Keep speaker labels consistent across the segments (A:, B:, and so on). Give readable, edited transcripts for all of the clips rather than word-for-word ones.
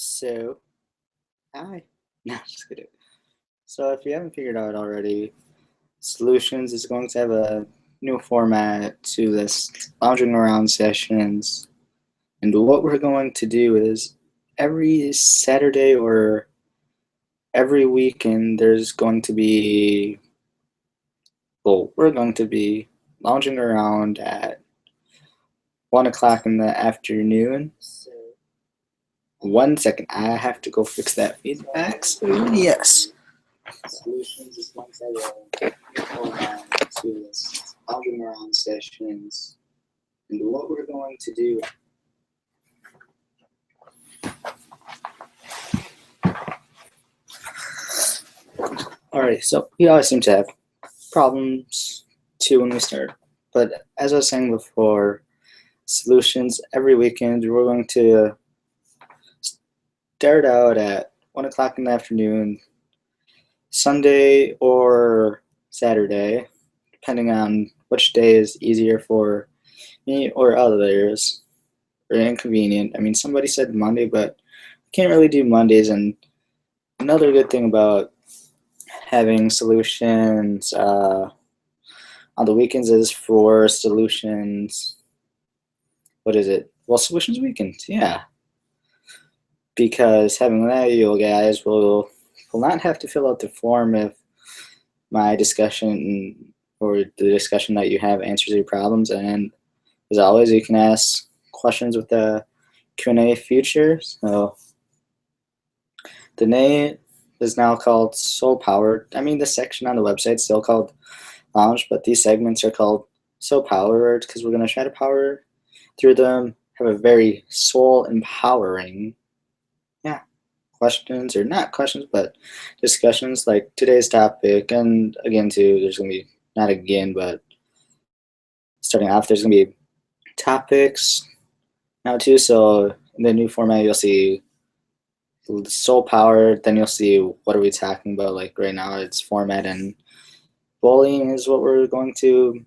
A: So, hi. No, just kidding. So, if you haven't figured out already, Solutions is going to have a new format to this lounging around sessions. And what we're going to do is every Saturday or every weekend, we're going to be lounging around at 1 o'clock in the afternoon. So, 1 second, I have to go fix that feedback. So, yes. Solutions is going to have a format to this lounging around sessions. And what we're going to do. Alright, so we always seem to have problems too when we start. But as I was saying before, Solutions every weekend we're going to start out at 1 o'clock in the afternoon, Sunday or Saturday, depending on which day is easier for me or others, or inconvenient. I mean, somebody said Monday, but can't really do Mondays. And another good thing about having Solutions on the weekends is for Solutions. What is it? Well, Solutions weekends, yeah. Because having that, you guys will not have to fill out the form if my discussion or the discussion that you have answers your problems. And as always, you can ask questions with the Q&A feature. So the name is now called SoulePowered. I mean, the section on the website is still called Lounge, but these segments are called SoulePowered because we're going to try to power through them, have a very soul empowering, questions, or not questions, but discussions like today's topic. And again, too, there's going to be, not again, but starting off, there's going to be topics now, too. So in the new format, you'll see SoulePowered, then you'll see what are we talking about. Like right now, it's format and bullying is what we're going to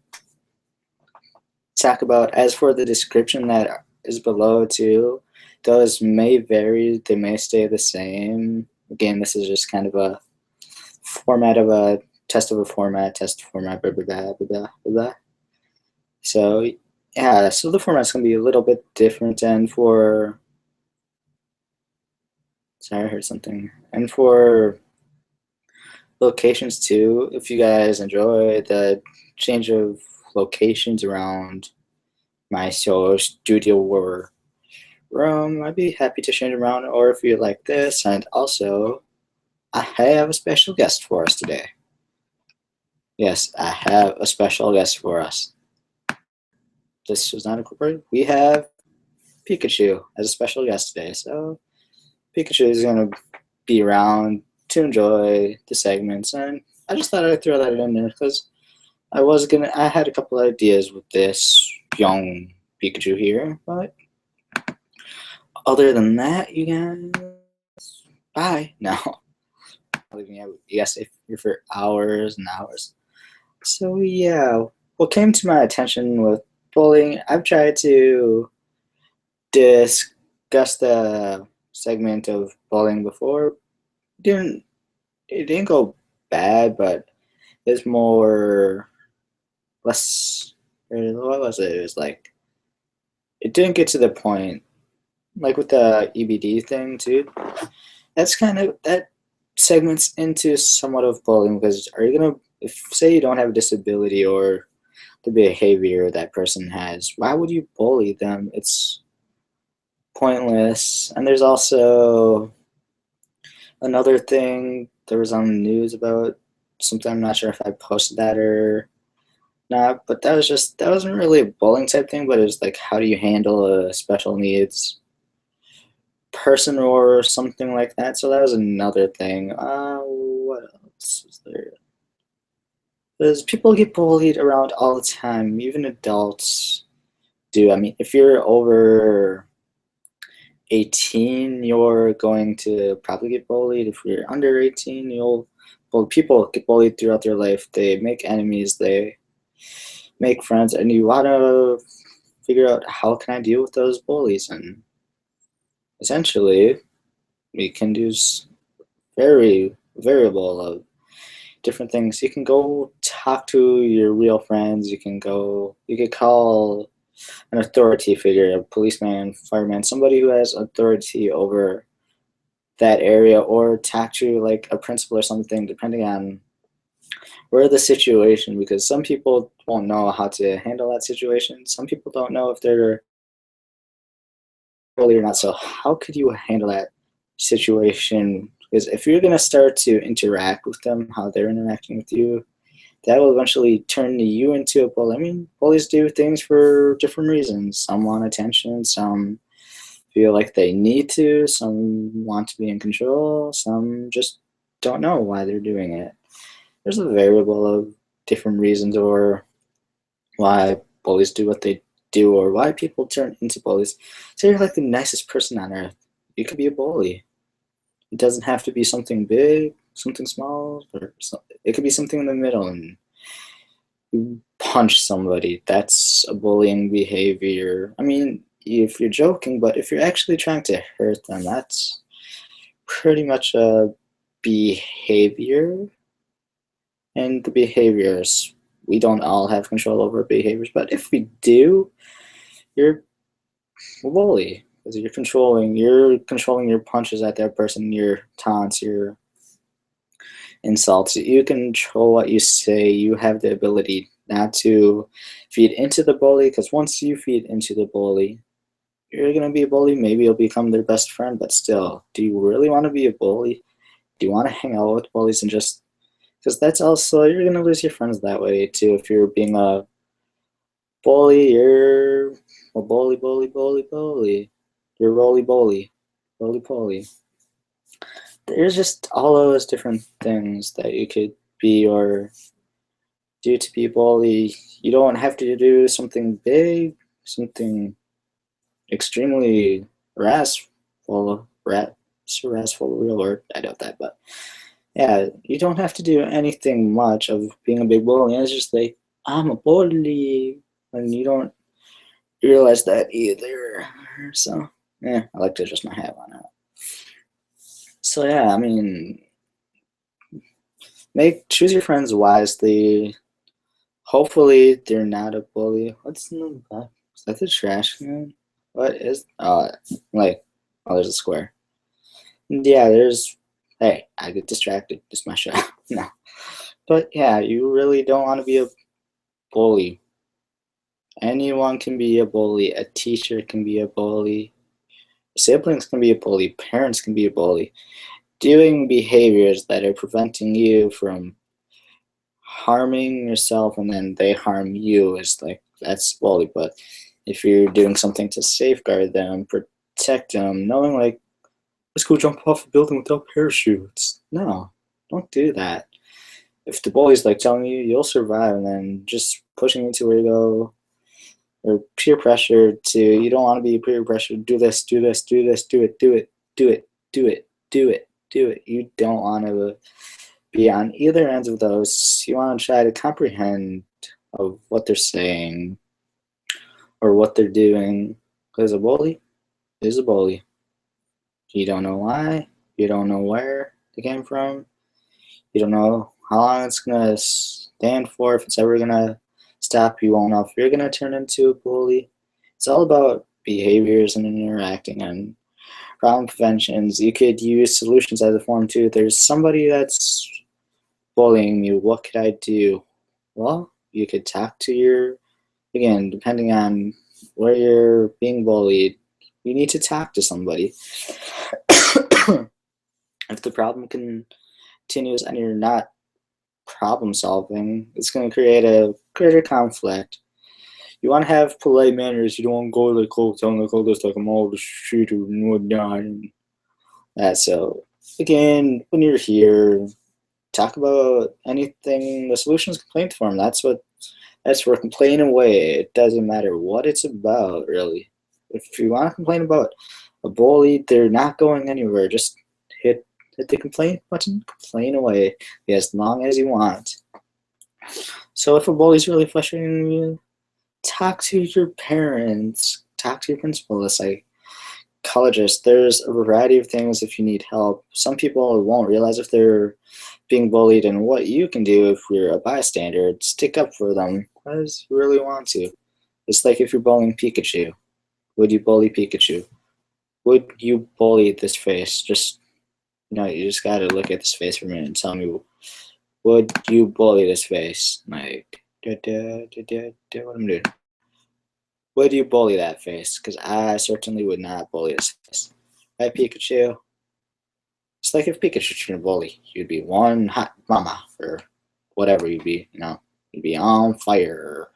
A: talk about. As for the description that is below too, those may vary, they may stay the same. Again, this is just kind of a format of a test of a format, blah, blah, blah, blah, blah, blah. So yeah, so the format's gonna be a little bit different. And for, sorry, I heard something. And for locations too, if you guys enjoy the change of locations around my show studio or room, I'd be happy to change around. Or if you like this, and also I have a special guest for us today. Yes, I have a special guest for us. This was not incorporated. We have Pikachu as a special guest today. So Pikachu is going to be around to enjoy the segments, and I just thought I'd throw that in there because I had a couple ideas with this young Pikachu here, but other than that, you guys, bye. No, leaving you guys here for hours and hours. So yeah, what came to my attention with bullying, I've tried to discuss the segment of bullying before. It didn't go bad, but it's less. What was it? It was like it didn't get to the point, like with the EBD thing too. That segments into somewhat of bullying, because are you gonna, if say you don't have a disability or the behavior that person has, why would you bully them? It's pointless. And there's also another thing there was on the news about something. I'm not sure if I posted that or not, but that wasn't really a bullying type thing, but it was like, how do you handle a special needs person or something like that. So that was another thing. What else is there? Because people get bullied around all the time, even adults do. I mean, if you're over 18, you're going to probably get bullied. If you're under 18, people get bullied throughout their life. They make enemies, they make friends, and you want to figure out, how can I deal with those bullies? And essentially, we can do very variable of different things. You can go talk to your real friends. You could call an authority figure, a policeman, fireman, somebody who has authority over that area, or talk to like a principal or something, depending on where the situation, because some people won't know how to handle that situation. Some people don't know if they're bullied or not. So how could you handle that situation? Because if you're going to start to interact with them, how they're interacting with you, that will eventually turn you into a bully. I mean, bullies do things for different reasons. Some want attention, some feel like they need to, some want to be in control, some just don't know why they're doing it. There's a variable of different reasons, or why bullies do what they do, or why people turn into bullies. Say you're like the nicest person on earth, you could be a bully. It doesn't have to be something big, something small, or it could be something in the middle, and you punch somebody. That's a bullying behavior. I mean, if you're joking, but if you're actually trying to hurt them, that's pretty much a behavior. And the behaviors, we don't all have control over behaviors, but if we do, you're a bully, because you're controlling your punches at that person, your taunts, your insults. You control what you say. You have the ability not to feed into the bully, because once you feed into the bully, you're going to be a bully. Maybe you'll become their best friend, but still, do you really want to be a bully? Do you want to hang out with bullies and just, because that's also, you're going to lose your friends that way too. If you're being a bully, you're a bully. You're roly-bully, roly-poly. There's just all those different things that you could be or do to be a bully. You don't have to do something big, something extremely harassful, real word, I doubt that, but yeah, you don't have to do anything much of being a big bully. It's just like, I'm a bully, and you don't realize that either. So, yeah, I like to adjust my hat on that. So yeah, I mean, choose your friends wisely. Hopefully, they're not a bully. What's in the back? Is that the trash can? What is? Like, oh, there's a square. And yeah, there's. Hey, I get distracted. It's my show. No, but yeah, you really don't want to be a bully. Anyone can be a bully. A teacher can be a bully. Siblings can be a bully. Parents can be a bully. Doing behaviors that are preventing you from harming yourself and then they harm you is like, that's bully. But if you're doing something to safeguard them, protect them, knowing like, let's go jump off a building without parachutes. No, don't do that. If the bully's like telling you you'll survive, and then just pushing you to where you go, or peer pressure to, you don't want to be peer pressure, do this, do it, do it, do it, do it, do it. You don't want to be on either ends of those. You want to try to comprehend of what they're saying or what they're doing, because a bully is a bully. You don't know why, you don't know where they came from, you don't know how long it's gonna stand for, if it's ever gonna stop. You won't know if you're gonna turn into a bully. It's all about behaviors and interacting and problem preventions. You could use solutions as a form too. There's somebody that's bullying me, what could I do? Well, you could talk to your, again, depending on where you're being bullied, you need to talk to somebody. If the problem continues and you're not problem solving, it's going to create a greater conflict. You want to have polite manners. You don't want to go like, oh, sound like, oh, this like I'm all the shooter and whatnot. And that. So again, when you're here, talk about anything. The Souleutions complaint form. That's for complain away. It doesn't matter what it's about, really. If you want to complain about a bully, they're not going anywhere. Just hit the complaint button, complain away as long as you want. So if a bully's really frustrating you, talk to your parents, talk to your principal. It's like, psychologist, there's a variety of things if you need help. Some people won't realize if they're being bullied, and what you can do if you're a bystander, stick up for them because you really want to. It's like if you're bullying Pikachu. Would you bully Pikachu? Would you bully this face? Just no, you just gotta look at this face for a minute and tell me, would you bully this face? Like, what I'm doing? Would you bully that face? Because I certainly would not bully this face. Right, Pikachu? It's like if Pikachu turned a bully, you'd be one hot mama or whatever you'd be, you'd be on fire.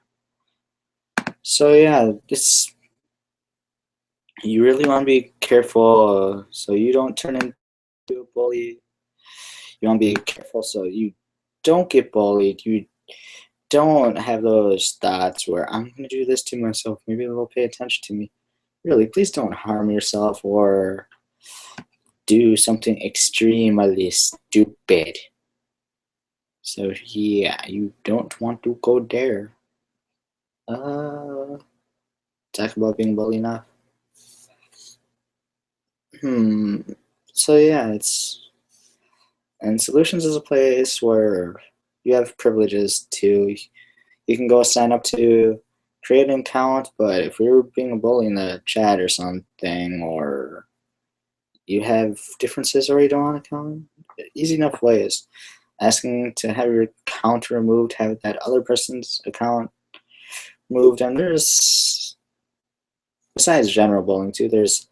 A: So yeah, this you really want to be careful so you don't turn into a bully. You want to be careful so you don't get bullied. You don't have those thoughts where I'm going to do this to myself. Maybe they'll pay attention to me. Really, please don't harm yourself or do something extremely stupid. So yeah, you don't want to go there. Talk about being bullied enough. So yeah, and Souleutions is a place where you have privileges too. You can go sign up to create an account, but if you're being a bully in the chat or something, or you have differences or you don't want to come, easy enough ways. Asking to have your account removed, have that other person's account moved, and there's, besides general bullying too, there's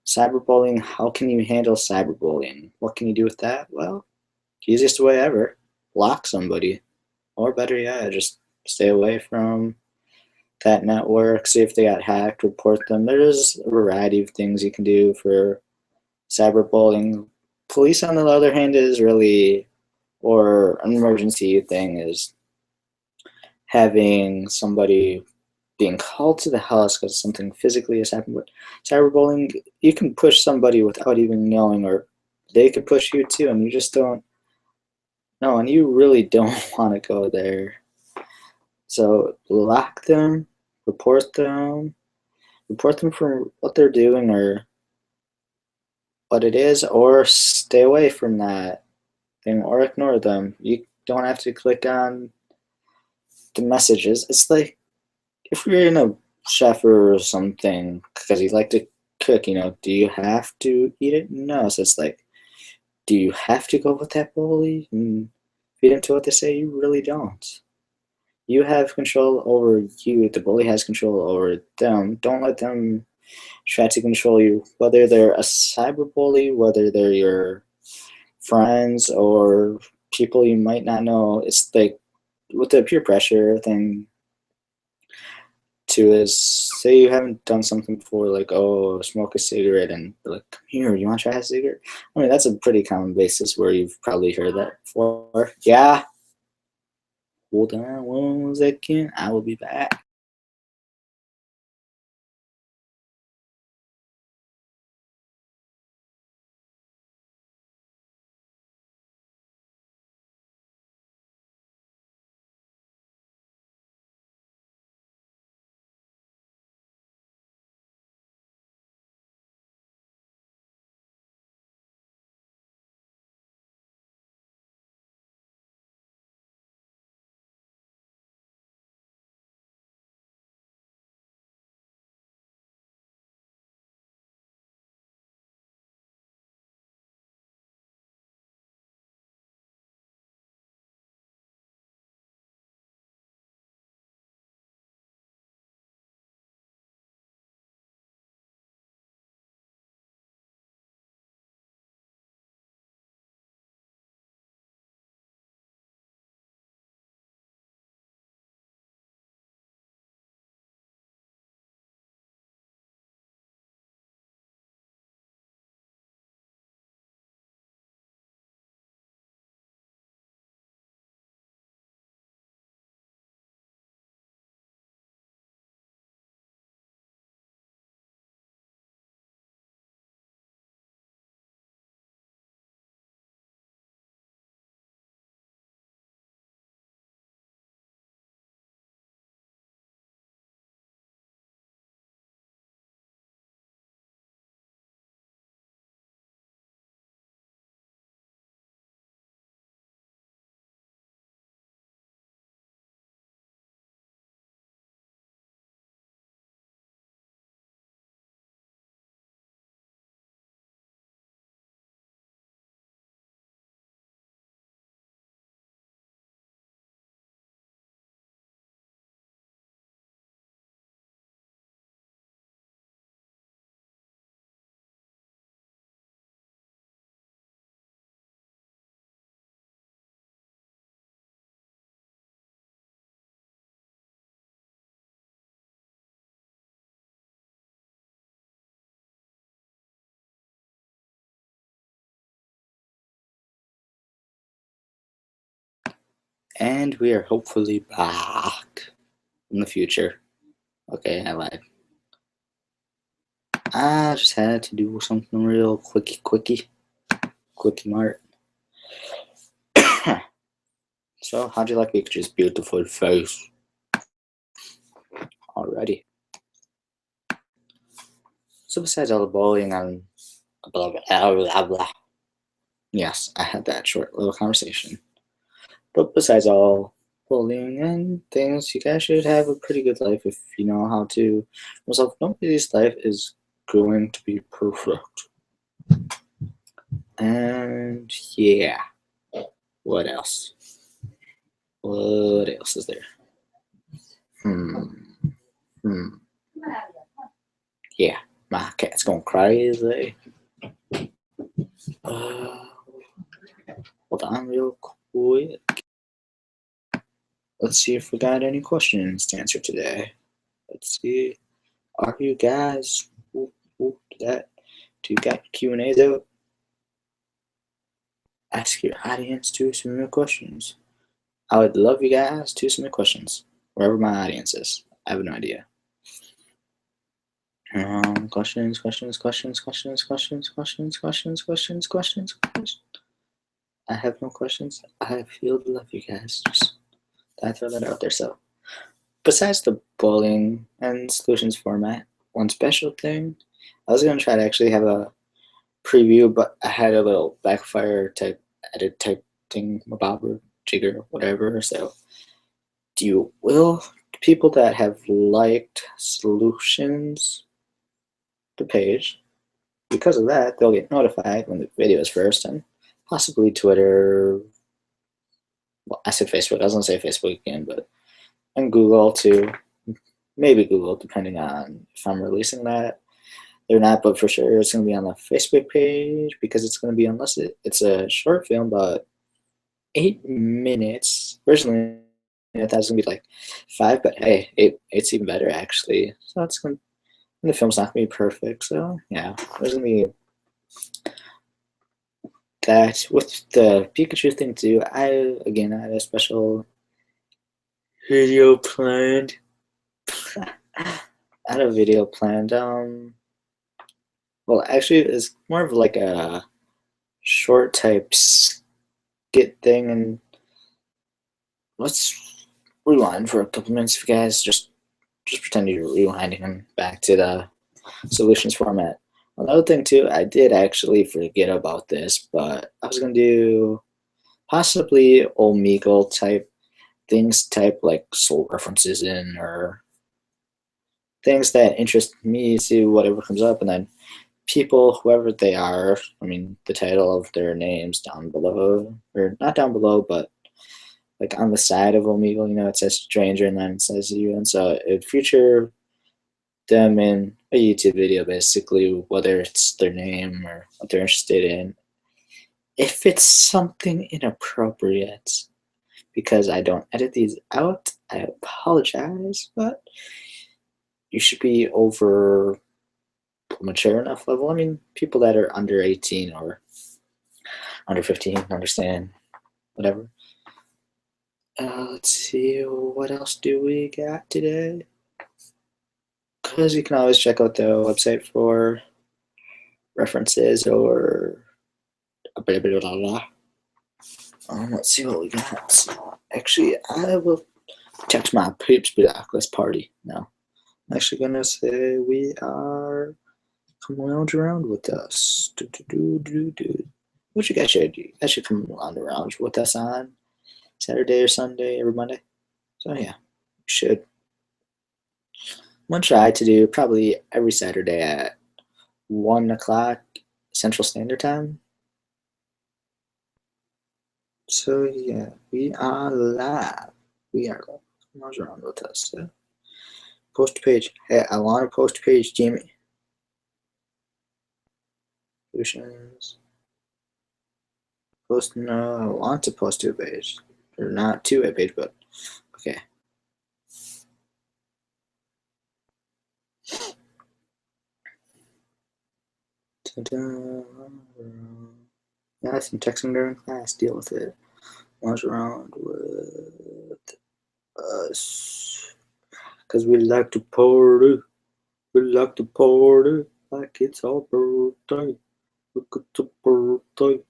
A: cyberbullying. How can you handle cyberbullying? What can you do with that? Well, easiest way ever, block somebody. Or better yet, just stay away from that network, see if they got hacked, report them. There's a variety of things you can do for cyberbullying. Police, on the other hand, is really, or an emergency thing is having somebody being called to the house because something physically has happened. But cyberbullying, you can push somebody without even knowing, or they could push you too, and you just don't know, and you really don't want to go there. So block them, report them, report them for what they're doing or what it is, or stay away from that thing or ignore them. You don't have to click on the messages. It's like if you're in a chef or something because you like to cook, do you have to eat it? No. So it's like, do you have to go with that bully and feed into what they say? You really don't. You have control over you. The bully has control over them. Don't let them try to control you, whether they're a cyberbully, whether they're your friends or people you might not know. It's like with the peer pressure thing too, is say you haven't done something before, like, oh, smoke a cigarette, and be like, come here, you want to try a cigarette? I mean, that's a pretty common basis where you've probably heard that before. Yeah. Hold on 1 second, I will be back. And we are hopefully back in the future. Okay, I lied. I just had to do something real quickie mart. So, how'd you like Pikachu's beautiful face? Alrighty. So, besides all the bullying and blah blah blah, yes, I had that short little conversation. But besides all bullying and things, you guys should have a pretty good life if you know how to. Myself, nobody's life is going to be perfect. And yeah, what else? What else is there? Hmm. Hmm. Yeah, my cat's going crazy. Uh, hold on real quick. Let's see if we got any questions to answer today. Let's see. Are you guys that? Do you got Q&As out? Ask your audience to submit questions. I would love you guys to submit questions wherever my audience is. I have no idea. Questions. I have no questions. I feel the love, you guys. Just I throw that out there. So, besides the bullying and solutions format, one special thing, I was gonna try to actually have a preview, but I had a little backfire type edit type thing, bobber, jigger, whatever. So, people that have liked Souleutions, the page, because of that, they'll get notified when the video is first, and possibly Twitter. Well, I said Facebook. I was gonna say Facebook again, but and Google too. Maybe Google, depending on if I'm releasing that or not. But for sure, it's gonna be on the Facebook page because it's gonna be it's a short film, but 8 minutes. Originally, I thought it was gonna be like 5, but hey, it's even better actually. So it's gonna. And the film's not gonna be perfect, so yeah, there's gonna be that. With the Pikachu thing too, I had a special video planned. I had a video planned. Well, actually, it's more of like a short type skit thing, and let's rewind for a couple minutes, if you guys just pretend you're rewinding them back to the Souleutions format. Another thing too, I did actually forget about this, but I was gonna do possibly Omegle type things, type like soul references in or things that interest me, see whatever comes up, and then people, whoever they are, I mean, the title of their names down below, or not down below, but like on the side of Omegle, it says stranger and then it says you, and so it would feature them in a YouTube video, basically, whether it's their name or what they're interested in. If it's something inappropriate, because I don't edit these out, I apologize, but you should be over mature enough level. I mean, people that are under 18 or under 15 understand, whatever. Let's see, what else do we got today? Because you can always check out the website for references or blah, blah, blah, blah. Let's see what we got. Actually, I will text my peeps, be like, let's party. No, I'm actually gonna say we are. Come lounge around with us. What you guys should do? You guys should come around with us on Saturday or Sunday, every Monday. So yeah, you should. I'm gonna try to do probably every Saturday at 1 o'clock Central Standard Time. So yeah, we are live. We are live. Come around with us. So. Post a page. Hey, I want to post a page, Jamie. Solutions. Post, no, I want to post to a page. Or not to a page, but okay. Ta-da. Yeah, some texting during class. Deal with it. Mess around with us. Because we like to party. We like to party like it's our birthday. Look at the birthday.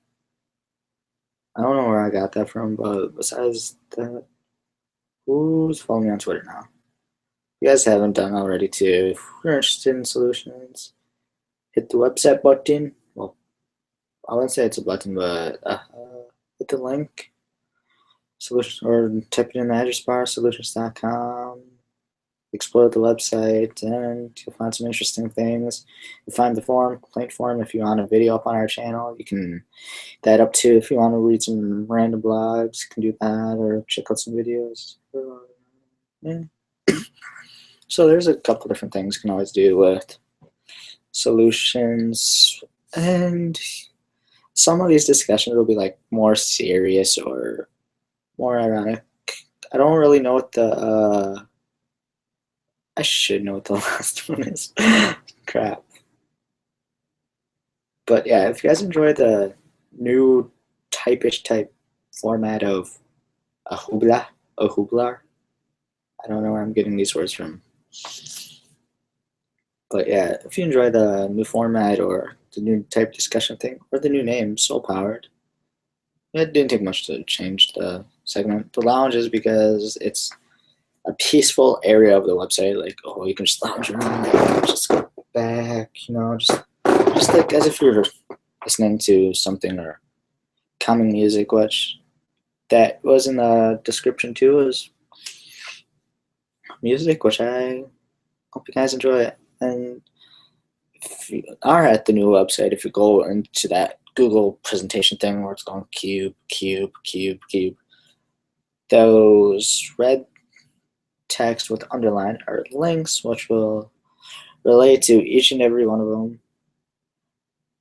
A: I don't know where I got that from, but besides that, who's following me on Twitter now? If you guys haven't done already too, if you're interested in solutions, hit the website button. Well, I wouldn't say it's a button, but hit the link. Solution, or type it in the address bar, souleutions.com. Explore the website, and you'll find some interesting things. You'll find the forum, complaint forum. If you want a video up on our channel, you can that up too. If you want to read some random blogs, you can do that, or check out some videos. Yeah. So there's a couple different things you can always do with solutions, and some of these discussions will be like more serious or more ironic. I don't really know what the I should know what the last one is. Crap. But yeah, if you guys enjoy the new typish type format of a hoopla, I don't know where I'm getting these words from. But yeah, if you enjoy the new format or the new type discussion thing or the new name, SoulePowered, it didn't take much to change the segment. The lounge is because it's a peaceful area of the website. Like, oh, you can just lounge around, just go back, just like as if you're listening to something or calming music, which that was in the description too, was music, which I hope you guys enjoy it. And if you are at the new website, if you go into that Google presentation thing where it's going cube, cube, cube, cube, those red text with underline are links which will relate to each and every one of them.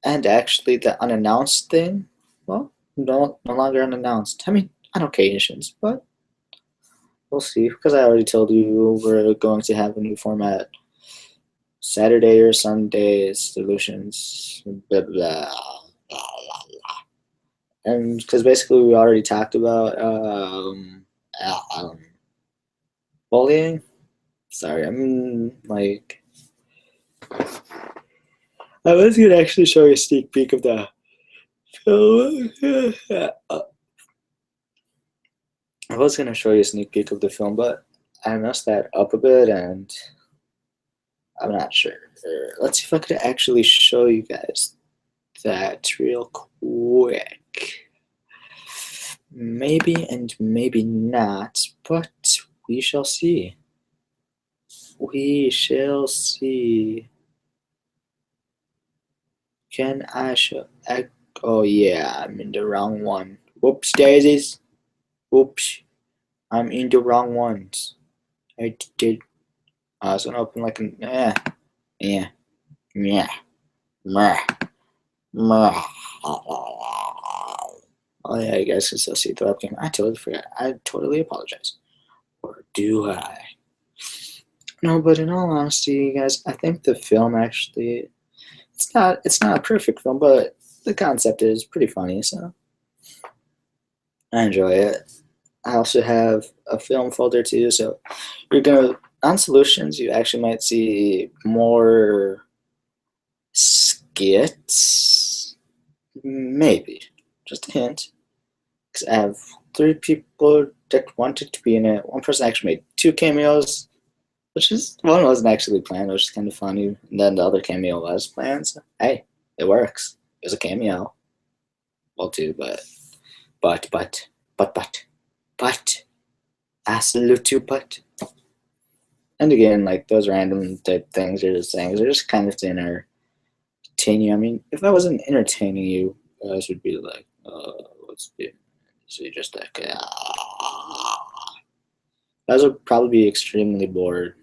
A: And actually the unannounced thing, well, no longer unannounced. I mean, on occasions, but we'll see, because I already told you we're going to have a new format Saturday or Sunday solutions, blah, blah, blah, blah. And because basically we already talked about bullying. Sorry, I'm like, I was going to actually show you a sneak peek of the film. I was going to show you a sneak peek of the film, but I messed that up a bit and I'm not sure. Let's see if I could actually show you guys that real quick. Maybe and maybe not, but we shall see. We shall see. Can I show? Oh yeah, I'm in the wrong one. Whoops daisies. Oops, I'm in the wrong ones. I did. I was gonna open like an yeah, meh, meh. Oh yeah, you guys can still see the webcam. I totally forgot. I totally apologize. Or do I? No, but in all honesty, guys, I think the film actually it's not a perfect film, but the concept is pretty funny, so I enjoy it. I also have a film folder too, so you're gonna on solutions you actually might see more skits. Maybe. Just a hint. Because I have 3 people that wanted to be in it. One person actually made 2 cameos, which is one wasn't actually planned, which is kind of funny. And then the other cameo was planned. So hey, it works. It was a cameo. Well, 2, but, I salute you, but. And again, like those random type things you're just saying, they're just kind of to entertain you. I mean, if I wasn't entertaining you, you guys would be like, what's it? So you just like, guys would probably be extremely bored.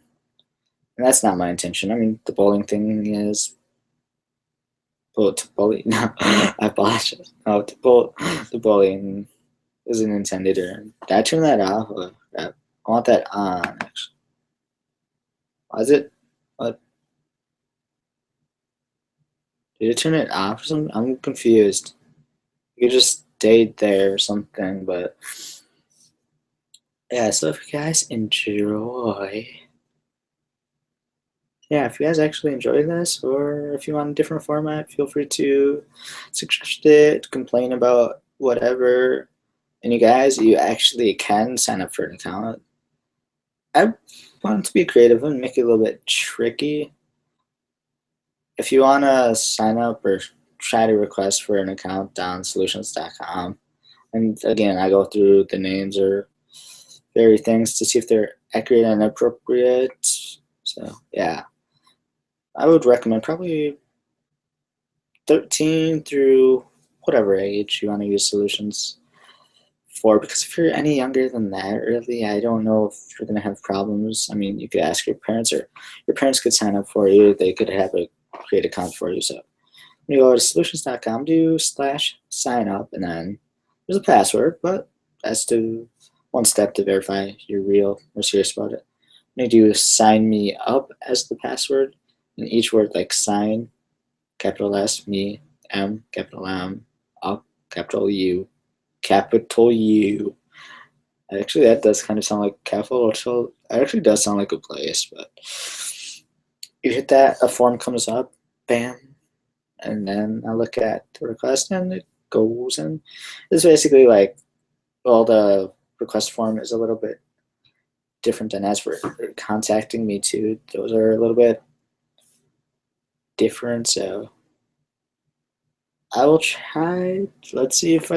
A: And that's not my intention. I mean, the bowling thing is, to bully, no, I apologize. No, the bullying isn't intended. Or did I turn that off? Or, I want that on, actually. Why is it? What? Did it turn it off or something? I'm confused. You just stayed there or something, but yeah, so if you guys enjoy, yeah, if you guys actually enjoy this, or if you want a different format, feel free to suggest it, complain about whatever. And you guys, you actually can sign up for an account. I want to be creative and make it a little bit tricky. If you want to sign up or try to request for an account on Souleutions.com, and again, I go through the names or vary things to see if they're accurate and appropriate. So yeah, I would recommend probably 13 through whatever age you want to use Souleutions for, because if you're any younger than that, really, I don't know if you're going to have problems. I mean, you could ask your parents, or your parents could sign up for you. They could have a create account for you. So when you go to Souleutions.com, do /sign up, and then there's a password, but that's to one step to verify you're real or serious about it. You do sign me up as the password, and each word like sign, capital S, me, M, capital M, up, capital U, capital U. Actually, that does kind of sound like capital. So it actually does sound like a place, but you hit that, a form comes up, bam, and then I look at the request and it goes, and it's basically like, well, the request form is a little bit different than as for contacting me too. Those are a little bit different, so I will try. Let's see if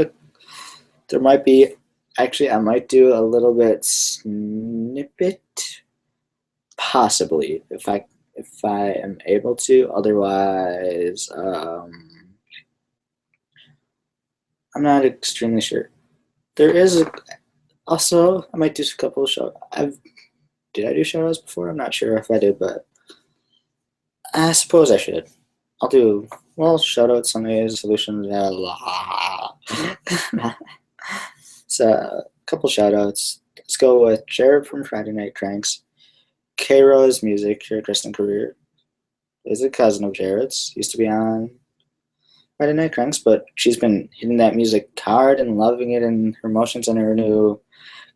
A: there might be, actually I might do a little bit snippet, possibly, if I am able to. Otherwise, I'm not extremely sure. There is also, I might do a couple of did I do shoutouts before? I'm not sure if I did, but I suppose I should. I'll do, well, shoutouts, Sundays, Souleutions, so a couple shoutouts. Let's go with Jared from Friday Night Cranks. K-Rose Music, her Kristen career, is a cousin of Jared's. Used to be on Friday Night Cranks, but she's been hitting that music hard and loving it, and her emotions in her new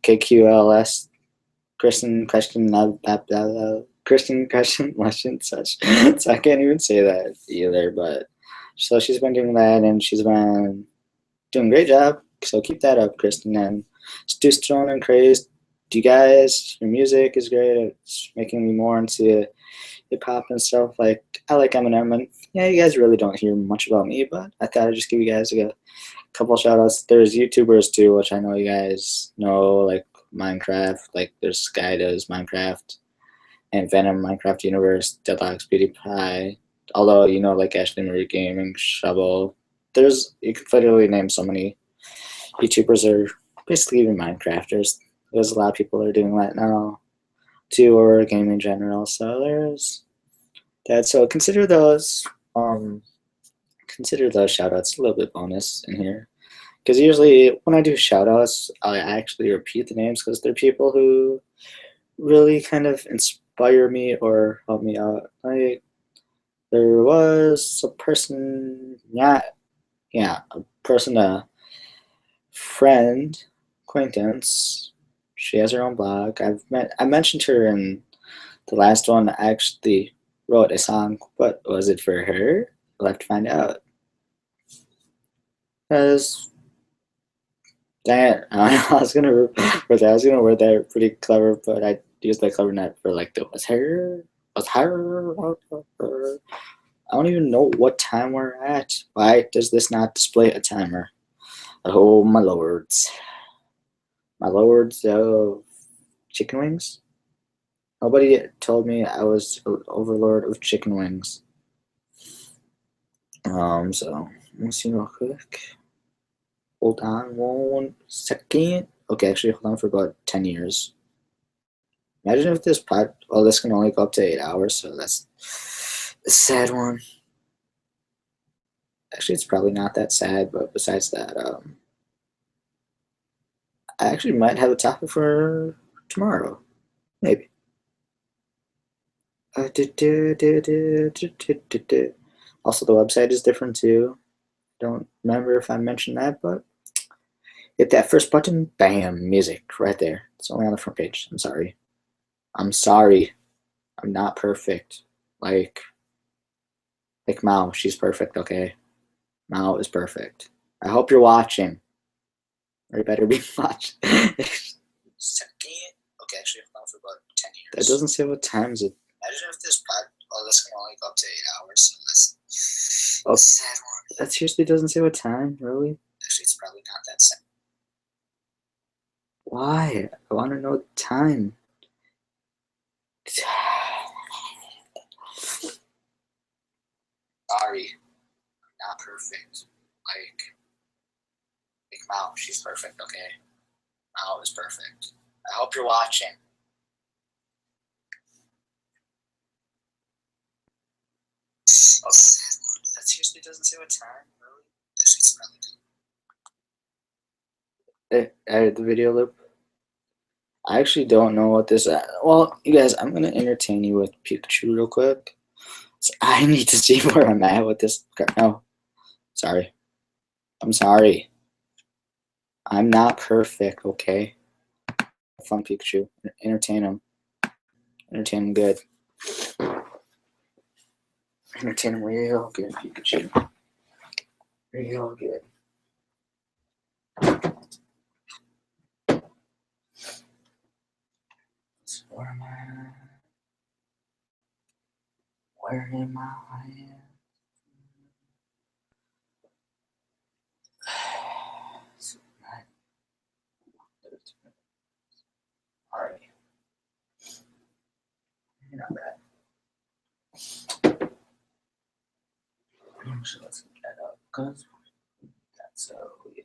A: KQLS Kristen question Kristen question lesson such. So I can't even say that either, but so she's been doing that, and she's been doing a great job. So keep that up, Kristen, and Stu Stone and Crazed. Do you guys, your music is great. It's making me more into hip hop and stuff. Like, I like Eminem, and yeah, you guys really don't hear much about me, but I thought I'd just give you guys a couple shout outs. There's YouTubers too, which I know you guys know, like Minecraft. Like, there's Sky does Minecraft, and Venom Minecraft Universe, Deadlocks Beauty Pie. Although, you know, like Ashley Marie Gaming, Shovel. You could literally name so many YouTubers, are basically even Minecrafters. There's a lot of people that are doing that now too, or gaming in general. So there's that. So consider those shout outs a little bit bonus in here. Because usually when I do shout outs, I actually repeat the names, because they're people who really kind of inspire me or help me out. Like, there was a person, a friend, acquaintance. She has her own blog. I mentioned her in the last one. I actually wrote a song, but was it for her? We'll have to find out. Because, dang it, I was gonna word that pretty clever, but I used that clever net for like the was her. I don't even know what time we're at. Why does this not display a timer? Oh, my lords. My lords of chicken wings? Nobody told me I was overlord of chicken wings. So, let me see real quick. Hold on 1 second. Okay, actually, hold on for about 10 years. Imagine if this this can only go up to 8 hours, so that's a sad one. Actually, it's probably not that sad, but besides that, I actually might have a topic for tomorrow. Maybe. Also, the website is different too. Don't remember if I mentioned that, but Hit that first button, bam, music right there. It's only on the front page. I'm sorry. I'm sorry. I'm not perfect. Like Mao, she's perfect, okay? Mao is perfect. I hope you're watching. Or you better be watching. Okay, actually, I've gone for about 10 years. That doesn't say what time is it. Imagine if this can only go up to 8 hours, so that's a sad one. That seriously doesn't say what time, really? Actually, it's probably not that sad. Why? I want to know the time. Sorry, I'm not perfect. Like Mao, she's perfect, okay? Mao is perfect. I hope you're watching. That seriously doesn't say what time, really? Actually, it's probably not. Edit the video loop. I actually don't know what this. Well, you guys, I'm gonna entertain you with Pikachu real quick. So I need to see where I'm at with this. No, sorry. I'm sorry. I'm not perfect. Okay. Have fun, Pikachu. Entertain him. Entertain him good. Entertain him real good, Pikachu. Real good. Where am I? Where am I? Alright. You're not bad. So let's get that up because that's so yeah.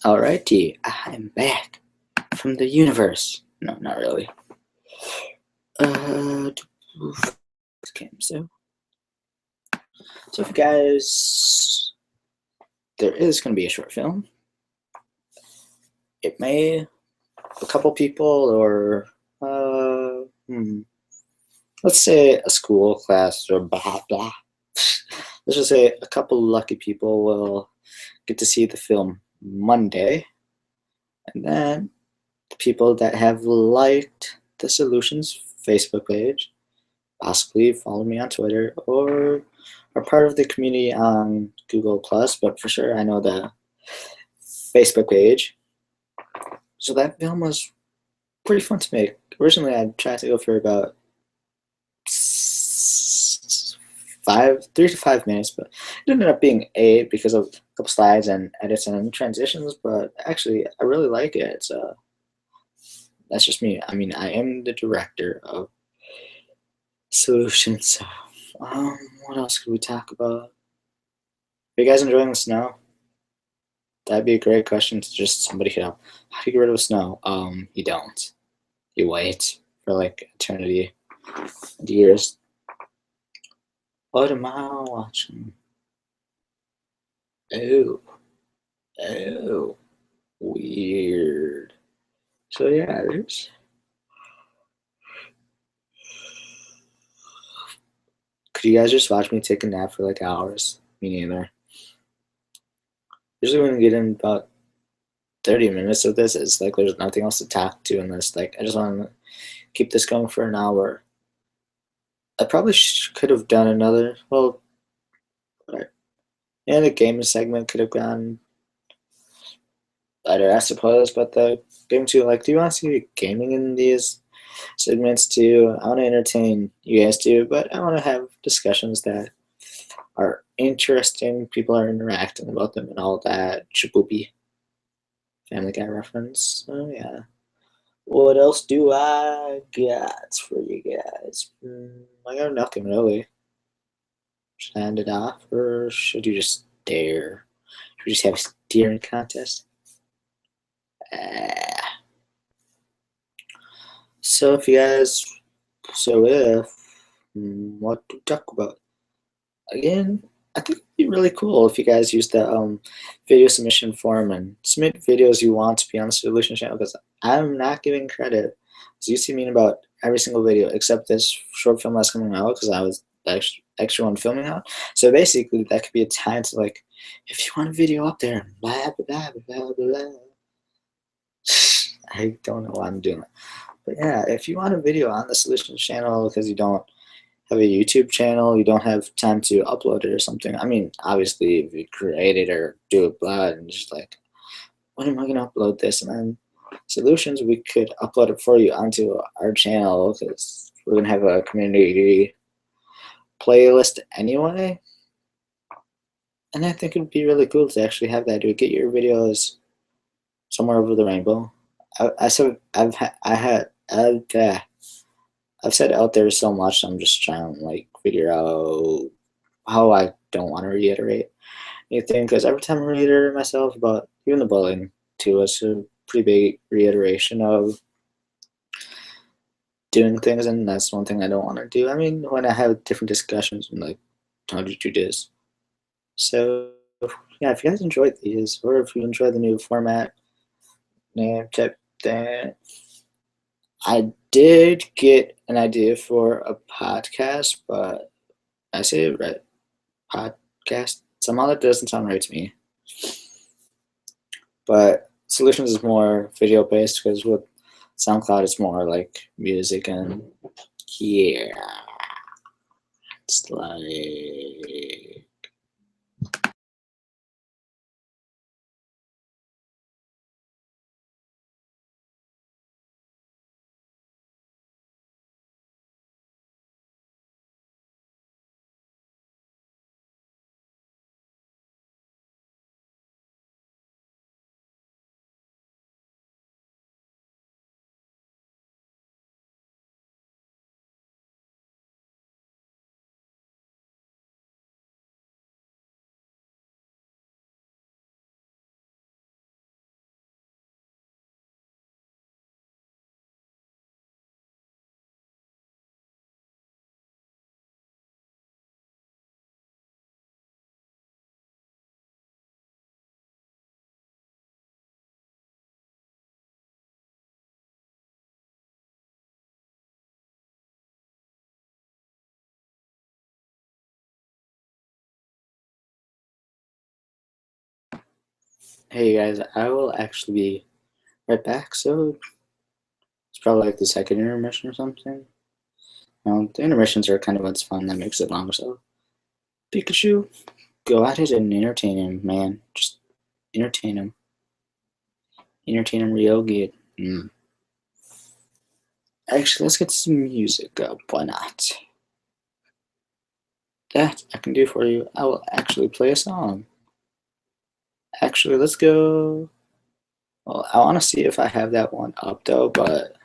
A: Alrighty, I'm back from the universe. No, not really. So if you guys, there is going to be a short film. It may, a couple people, or let's say a school class or blah blah. Let's just say a couple lucky people will get to see the film Monday, and then the people that have liked the Souleutions Facebook page possibly follow me on Twitter or are part of the community on Google Plus, but for sure I know the Facebook page. So that film was pretty fun to make. Originally I tried to go for about 3 to 5 minutes, but it ended up being 8 because of a couple slides and edits and transitions, but actually I really like it. So that's just me. I mean, I am the director of Souleutions. So, what else could we talk about? Are you guys enjoying the snow? That'd be a great question to just somebody hit up. How do you get rid of snow? You don't. You wait for like eternity and years. What am I watching? Oh, weird. So yeah, there's. Could you guys just watch me take a nap for like hours? Me neither. Usually when we get in about 30 minutes of this, it's like there's nothing else to talk to in this. Like I just want to keep this going for an hour. I probably could have done another. Well, yeah, the gaming segment could have gone better, I suppose. But the game too, like, do you want to see gaming in these segments too? I want to entertain you guys too, but I want to have discussions that are interesting. People are interacting about them and all that. Shaboopy. Family Guy reference. Oh yeah. What else do I got for you guys? I got nothing really. Should I end it off, or should you just stare? Should we just have a staring contest? So if you guys, what to talk about? Again, I think it'd be really cool if you guys use the video submission form and submit videos you want to be on the Souleutions channel, because I'm not giving credit So you see me in about every single video except this short film that's coming out because I was the extra one filming out. So basically, that could be a time to like, if you want a video up there, blah blah blah blah blah. I don't know why I'm doing that, but yeah, if you want a video on the Souleutions channel because you don't have a YouTube channel, you don't have time to upload it or something. I mean, obviously, if you create it or do it, blah, and just like, when am I gonna upload this? And then Souleutions, we could upload it for you onto our channel because we're gonna have a community playlist anyway. And I think it would be really cool to actually have that. To get your videos somewhere over the rainbow. I've said out there so much. I'm just trying to like figure out how I don't want to reiterate anything because every time I reiterate myself about even the bullying too, it's a pretty big reiteration of doing things, and that's one thing I don't want to do. I mean, when I have different discussions, I'm like, how did you do this? So yeah, if you guys enjoyed these, or if you enjoy the new format name type thing, I did get an idea for a podcast, but I say it right, podcast. Somehow that doesn't sound right to me. But Souleutions is more video based because with SoundCloud it's more like music and yeah, it's like hey guys, I will actually be right back. So it's probably like the second intermission or something. The intermissions are kind of what's fun that makes it long. So Pikachu, go at it and entertain him, man. Just entertain him. Entertain him real good. Actually, let's get some music up. Why not? That I can do for you. I will actually play a song. Actually, let's go. Well, I want to see if I have that one up though, but.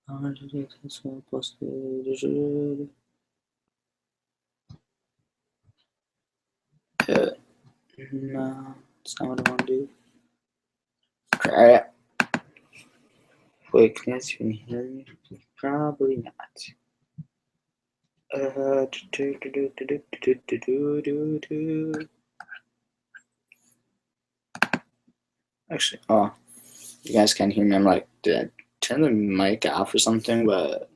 A: No, that's not what I want to do. Crap. Wait, can you guys even hear me? Probably not. Actually, oh, you guys can't hear me. I'm like, did I turn the mic off or something? But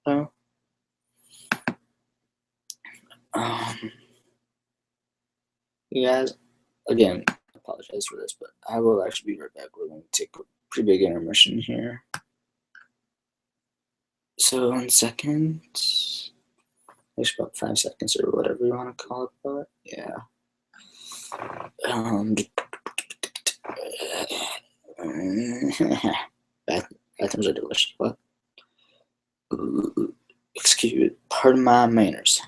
A: oh, you guys, again, I apologize for this, but I will actually be right back. We're going to take a pretty big intermission here. So 1 second, it's about 5 seconds or whatever you want to call it. But yeah. Bathrooms are delicious. What? Pardon my manners.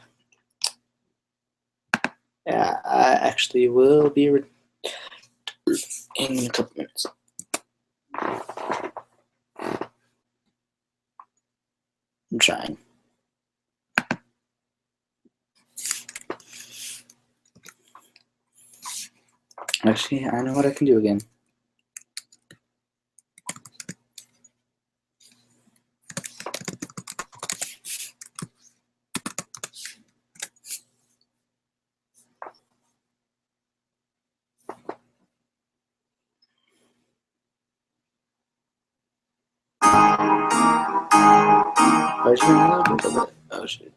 A: Yeah, I actually will be in a couple minutes. I'm trying. Actually, I know what I can do again. Where's your a little bit? Oh shit.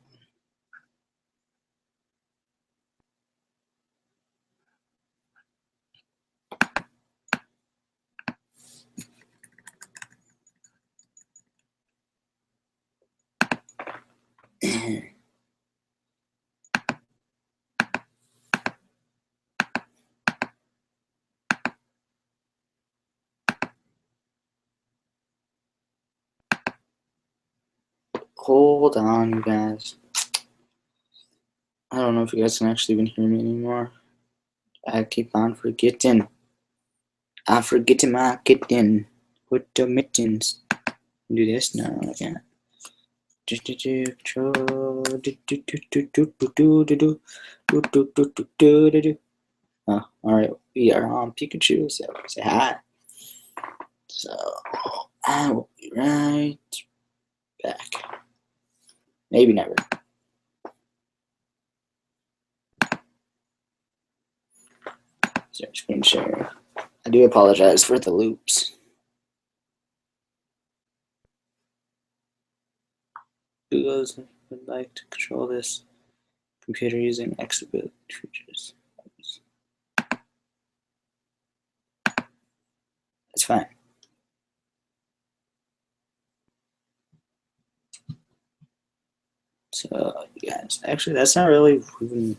A: Hold on, you guys. I don't know if you guys can actually even hear me anymore. I keep on forgetting. I forget my kitten with the mittens. Do this now. I can't. Oh, alright, we are on Pikachu, so say hi. So, I will be right back. Maybe never. Screen share. I do apologize for the loops. Google's would like to control this computer using exhibit features. It's fine. So, guys, actually, that's not really even.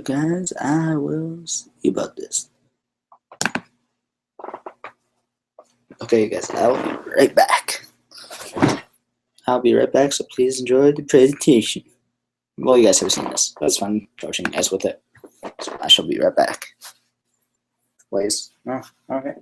A: Guys, I will see about this. Okay, guys, I'll be right back. I'll be right back, so please enjoy the presentation. Well, you guys have seen this. That's fun approaching you guys with it. So I shall be right back. Please. Oh, okay.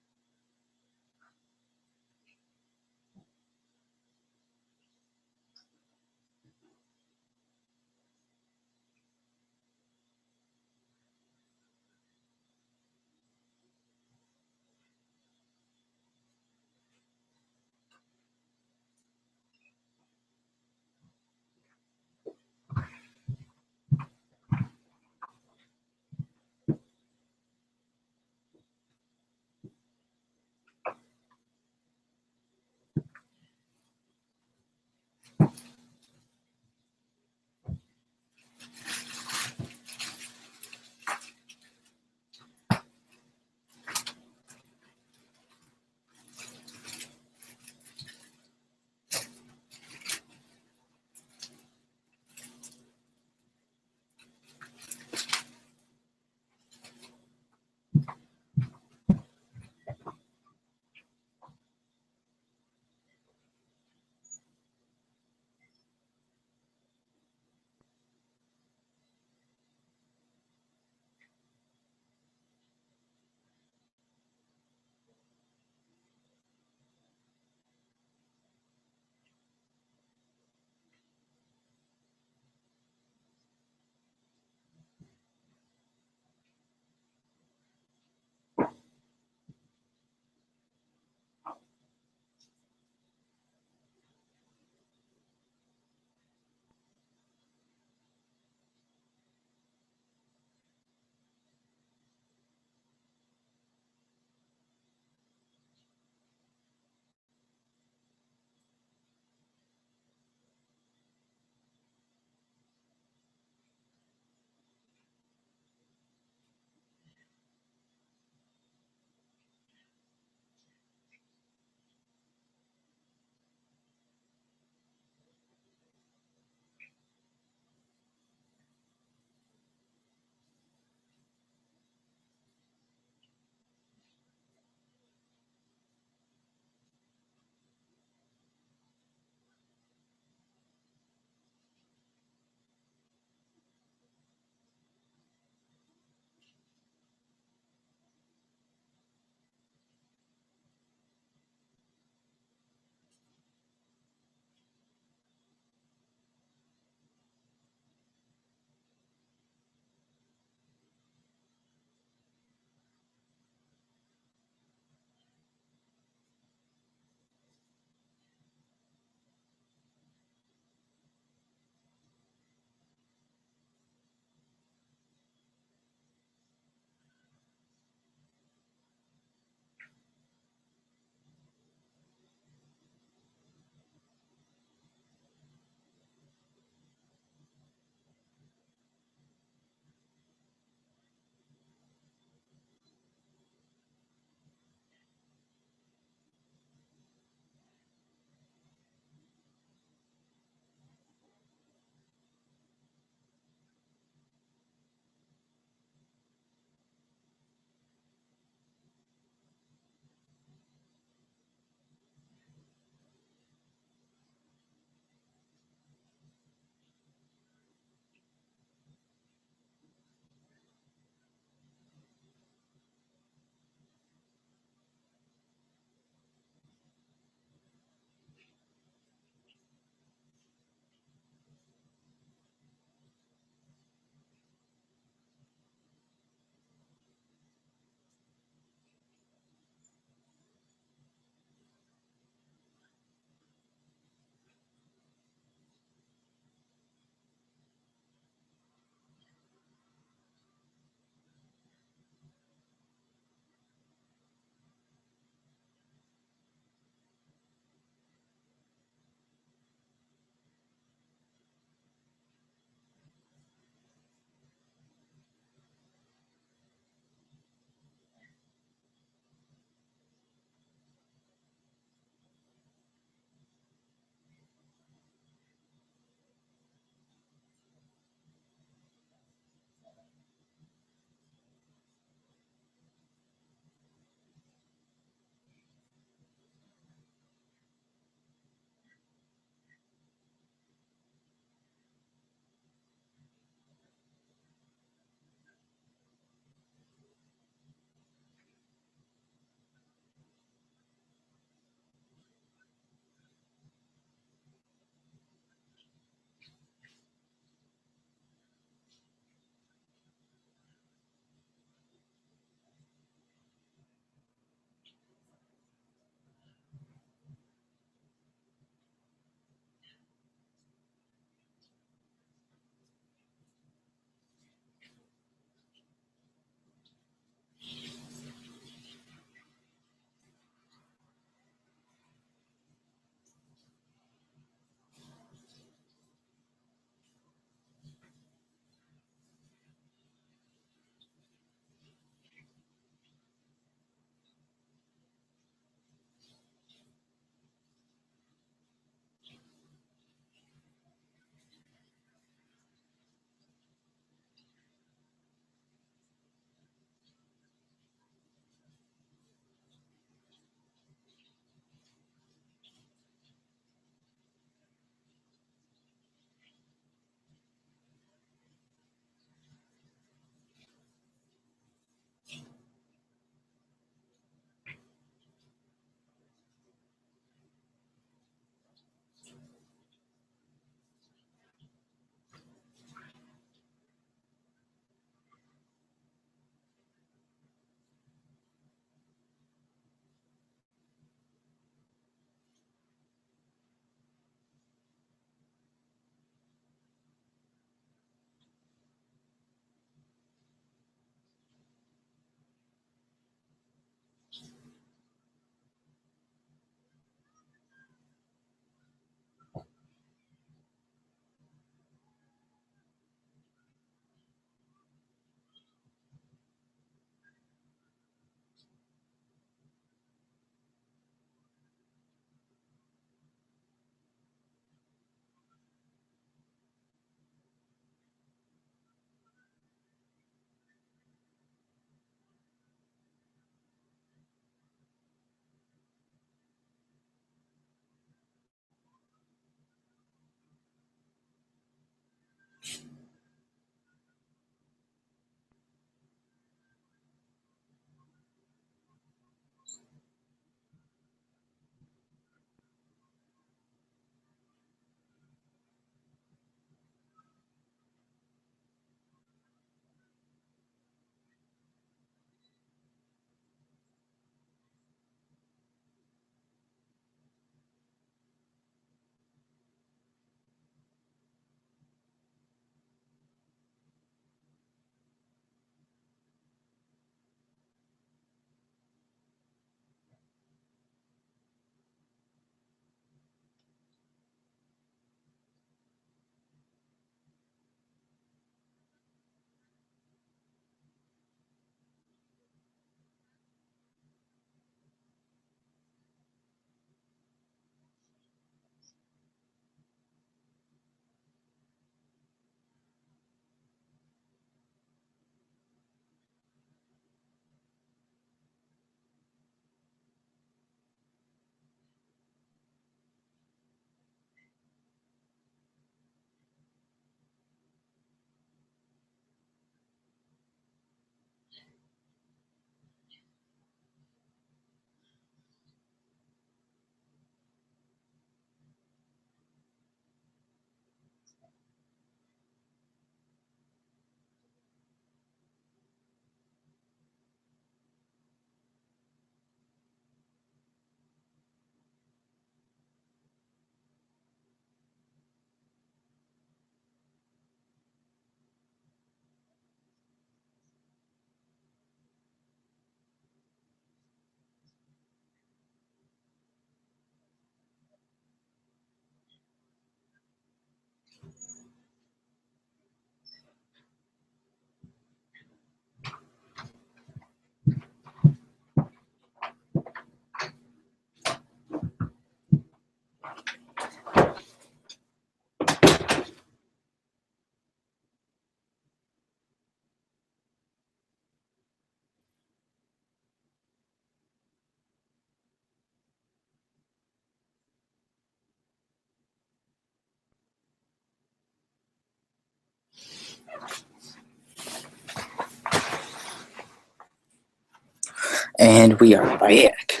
A: And we are back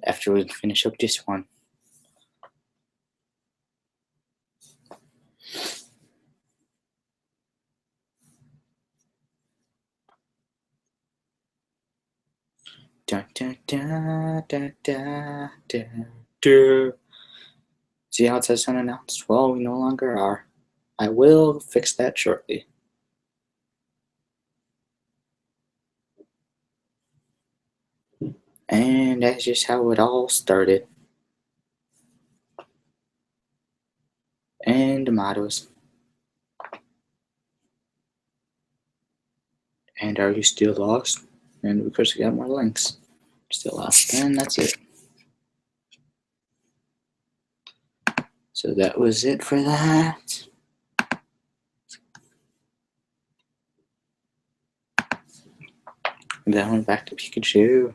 A: after we finish up this one. Da, da, da, da, da, da, da. See how it says unannounced? Well, we no longer are. I will fix that shortly. And that's just how it all started. And the mottos. And are you still lost? And of course we got more links. Still lost. And that's it. So that was it for that. And then went back to Pikachu.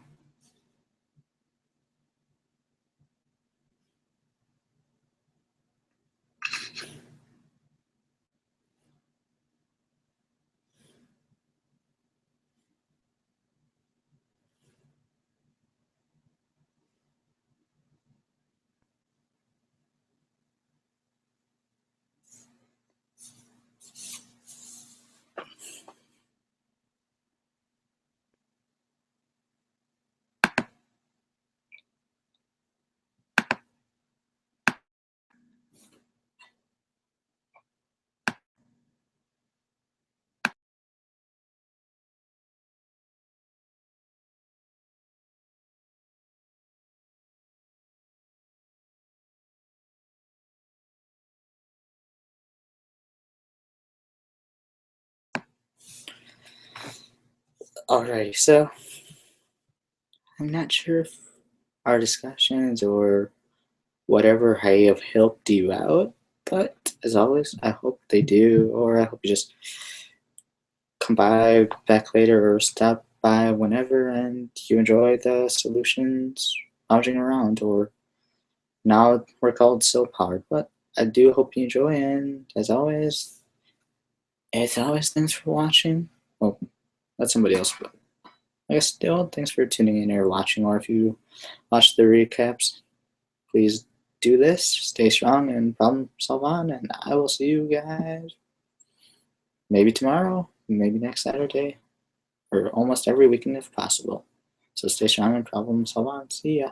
A: Alrighty, so I'm not sure if our discussions or whatever have helped you out, but as always, I hope they do, or I hope you just come by back later or stop by whenever and you enjoy the solutions lounging around, or now we're called SoulePowered, but I do hope you enjoy, and as always, thanks for watching. Well, that's somebody else, but I guess still, thanks for tuning in or watching, or if you watch the recaps, please do this, stay strong, and problem solve on, and I will see you guys maybe tomorrow, maybe next Saturday, or almost every weekend if possible. So stay strong and problem solve on. See ya.